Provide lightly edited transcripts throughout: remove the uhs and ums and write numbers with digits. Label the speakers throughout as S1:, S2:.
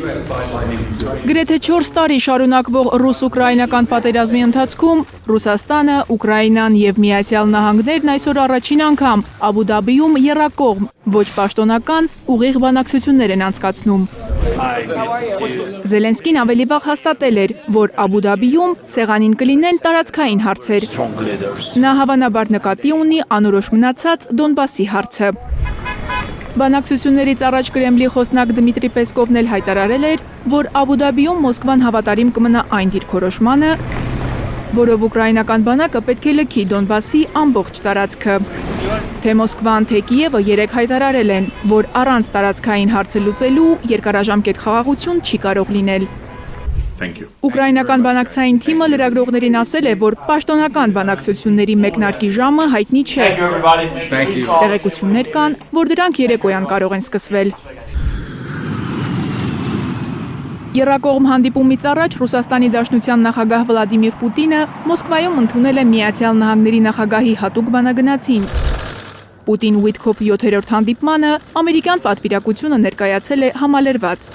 S1: Գրեթե 4 տարի շարունակվող ռուս-ուկրաինական պատերազմի ընթացքում Ռուսաստանը, Ուկրաինան եւ Միացյալ Նահանգներն այսօր առաջին անգամ Աբու Դաբիում եռակողմ, ոչ պաշտոնական ուղիղ բանակցություններ են անցկացնում։ Զելենսկին ավելի վաղ հաստատել էր, որ Աբու Դաբիում սեղանին կլինեն տարածքային հարցեր։ Նա հավանաբար նկատի ունի անորոշ մնացած Դոնբասի հարցը։ Բանակցություններից առաջ Կրեմլի խոսնակ Դմիտրի Պեսկովն էլ հայտարարել էր, որ Աբու Դաբիում Մոսկվան հավատարիմ կմնա այն դիրքորոշմանը, որով ուկրաինական բանակը պետք է լքի Դոնբասի ամբողջ տարածքը։ Թե Մոսկվան, թե Կիևը երեկ հայտարարել են, որ առանց տարածքային հարցը լուծելու երկարաժամկետ խաղաղություն չի կարող լինել։ Ուկրաինական բանակցային թիմը լրագրողներին ասել է, որ պաշտոնական բանակցությունների մեկնարկի ժամը հայտնի չէ։ Տեղեկություններ կան, որ դրանք երեկոյան կարող են սկսվել։ Եռակողմ հանդիպումից առաջ Ռուսաստանի Դաշնության նախագահ Վլադիմիր Պուտինը Մոսկվայում ընդունել է Միացյալ Նահանգների նախագահի հատուկ բանագնացին։ Պուտին-Ուիտքոֆ 7-րդ հանդիպմանը ամերիկյան պատվիրակությունը ներկայացել է համալրված։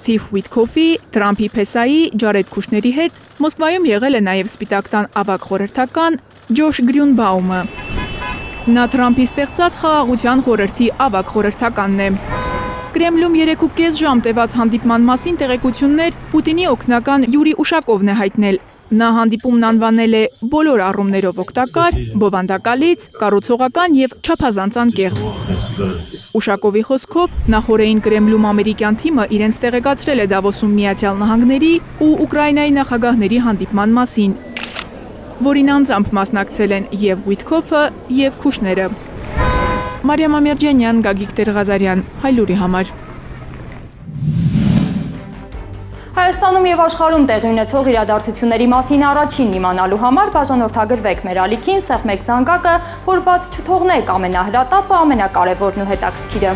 S1: Սթիվ Ուիտքոֆի, Թրամփի փեսայի, Ջարեդ Քուշների հետ Մոսկվայում եղել է նաև Սպիտակ տան ավագ խորհրդական Ջոշ Գրյունբաումը։ Նա Թրամփի ստեղծած խաղաղության խորհրդի ավագ խորհրդականն է։ Կրեմլում 3.5 ժամ տևած հանդիպման մասին տեղեկություններ Պուտինի օգնական Յուրի Ուշակովն է հայտնել։ Նա հանդիպումն անվանել է բոլոր առումներով օգտակար, բովանդակալից, կառուցողական եւ չափազանց անկեղծ։ Ուշակովի խոսքով նախորդին Կրեմլում ամերիկյան թիմը իրենց տեղեկացրել է Դավոսում Միացյալ Նահանգների ու Ուկրաինայի նախագահների հանդիպման մասին, որին անձամբ մասնակցել են եւ Ուիտքոֆը, եւ Քուշները։ Մարիամ Ամերջանյան, Գագիկ Տեր-Ղազարյան, Հայլուրի համար։
S2: Հայաստանում եւ աշխարհում տեղի ունեցող իրադարձությունների մասին առաջին իմանալու համար բաժանորդագրվեք մեր ալիքին, սեղմեք զանգակը, որ բաց չթողնեք ամենահրատապը, ամենակարևորն ու հետաքրքիրը։